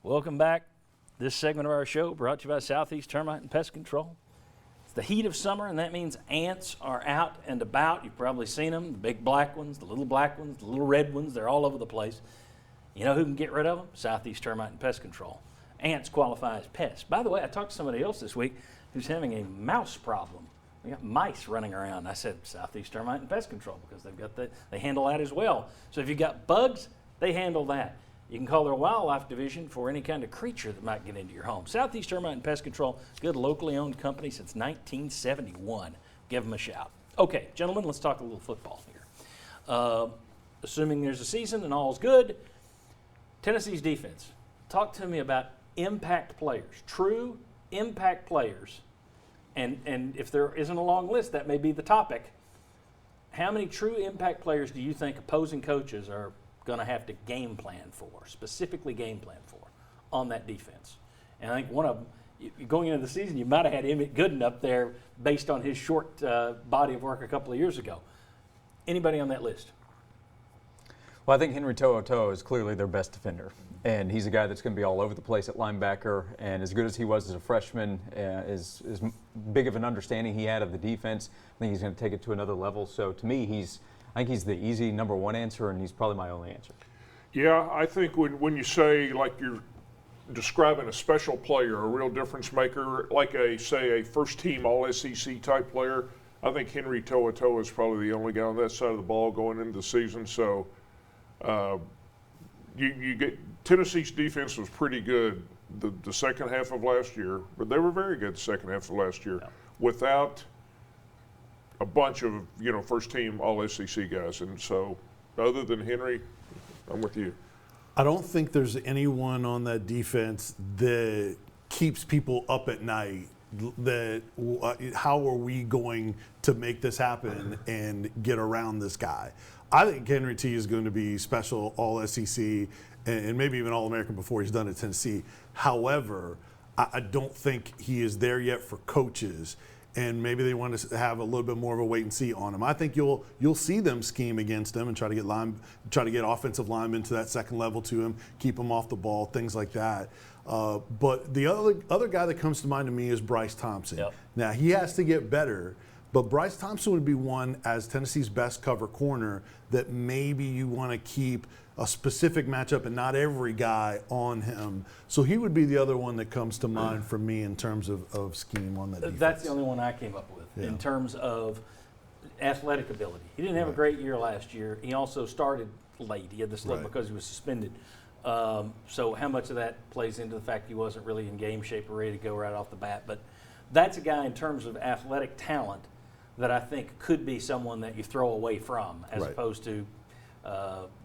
Welcome back. This segment of our show brought to you by Southeast Termite and Pest Control. It's the heat of summer, and that means ants are out and about. You've probably seen them, the big black ones, the little black ones, the little red ones. They're all over the place. You know who can get rid of them? Southeast Termite and Pest Control. Ants qualify as pests. By the way, I talked to somebody else this week who's having a mouse problem. We got mice running around. I said Southeast Termite and Pest Control because they handle that as well. So if you've got bugs, they handle that. You can call their wildlife division for any kind of creature that might get into your home. Southeast Termite and Pest Control, good locally owned company since 1971. Give them a shout. Okay, gentlemen, let's talk a little football here. Assuming there's a season and all's good, Tennessee's defense. Talk to me about impact players, true impact players. And if there isn't a long list, that may be the topic. How many true impact players do you think opposing coaches are going to have to game plan for, specifically game plan for, on that defense? And I think one of them, going into the season, you might have had Emmett Gooden up there based on his short body of work a couple of years ago. Anybody on that list? Well, I think Henry Tohoto is clearly their best defender. And he's a guy that's going to be all over the place at linebacker. And as good as he was as a freshman, as big of an understanding he had of the defense, I think he's going to take it to another level. So to me, I think he's the easy number one answer, and he's probably my only answer. Yeah, I think when you say, like you're describing a special player, a real difference maker, like say a first-team All-SEC type player, I think Henry Tohoto is probably the only guy on that side of the ball going into the season. So you get Tennessee's defense was pretty good the second half of last year, but they were very good the second half of last year without a bunch of first-team All-SEC guys. And so other than Henry, I'm with you. I don't think there's anyone on that defense that keeps people up at night. That how are we going to make this happen and get around this guy? I think Henry T is going to be special All-SEC and maybe even All-American before he's done at Tennessee. However, I don't think he is there yet for coaches, and maybe they want to have a little bit more of a wait and see on him. I think you'll see them scheme against him and try to get offensive linemen to that second level to him, keep him off the ball, things like that. But the other guy that comes to mind to me is Bryce Thompson. Yep. Now, he has to get better, but Bryce Thompson would be one as Tennessee's best cover corner that maybe you want to keep a specific matchup and not every guy on him. So he would be the other one that comes to mind for me in terms of scheme on that defense. That's the only one I came up with in terms of athletic ability. He didn't have a great year last year. He also started late. He had the slip because he was suspended. So how much of that plays into the fact he wasn't really in game shape or ready to go right off the bat? But that's a guy in terms of athletic talent that I think could be someone that you throw away from as opposed to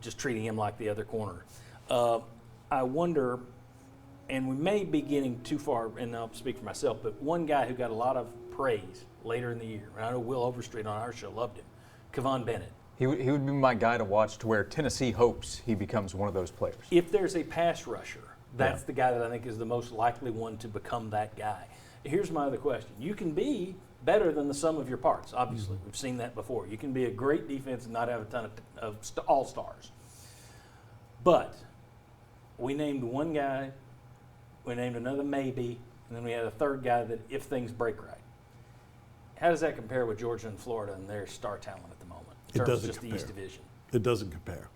just treating him like the other corner. I wonder, and we may be getting too far, and I'll speak for myself, but one guy who got a lot of praise later in the year, and I know Will Overstreet on our show loved him, Kevon Bennett. He would be my guy to watch to where Tennessee hopes he becomes one of those players. If there's a pass rusher, that's the guy that I think is the most likely one to become that guy. Here's my other question. You can be better than the sum of your parts, obviously. We've seen that before. You can be a great defense and not have a ton of all-stars. But we named one guy, we named another maybe, and then we had a third guy that if things break right. How does that compare with Georgia and Florida and their star talent at the moment? It doesn't just compare. the East Division. It doesn't compare.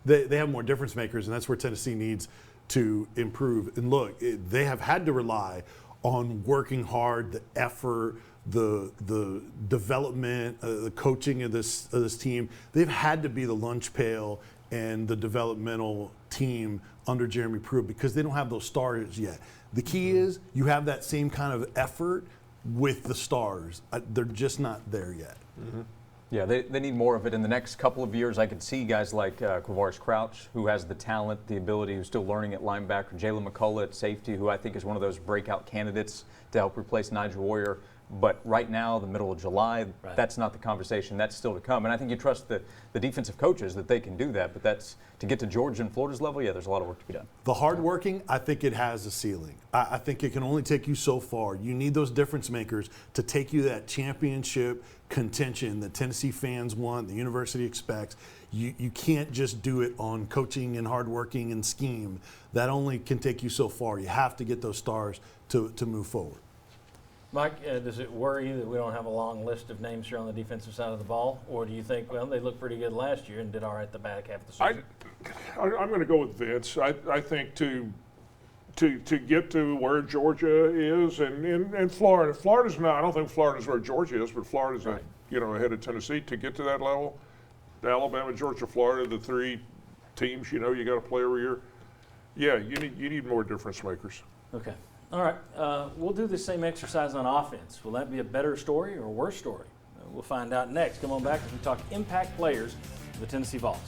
They have more difference makers, and that's where Tennessee needs to improve. And look, they have had to rely on working hard, the effort, the development, the coaching of this team. They've had to be the lunch pail and the developmental team under Jeremy Pruitt because they don't have those stars yet. The key is you have that same kind of effort with the stars. They're just not there yet. Mm-hmm. Yeah, they need more of it in the next couple of years. I could see guys like Quavaris Crouch, who has the talent, the ability, who's still learning at linebacker, Jalen McCullough at safety, who I think is one of those breakout candidates to help replace Nigel Warrior. But right now, the middle of July, Right. that's not the conversation. That's still to come. And I think you trust the defensive coaches that they can do that. But that's to get to Georgia and Florida's level, yeah, there's a lot of work to be done. The hardworking, I think it has a ceiling. I think it can only take you so far. You need those difference makers to take you that championship contention that Tennessee fans want, the university expects. You can't just do it on coaching and hardworking and scheme. That only can take you so far. You have to get those stars to move forward. Mike, does it worry you that we don't have a long list of names here on the defensive side of the ball? Or do you think, well, they looked pretty good last year and did all right the back half of the season? I'm going to go with Vince. I think to get to where Georgia is and Florida. Florida's not. I don't think Florida's where Georgia is, but Florida's Right. Ahead of Tennessee. To get to that level, Alabama, Georgia, Florida, the three teams you got to play every year. Yeah, you need more difference makers. Okay. All right. We'll do the same exercise on offense. Will that be a better story or a worse story? We'll find out next. Come on back as we talk impact players of the Tennessee Vols.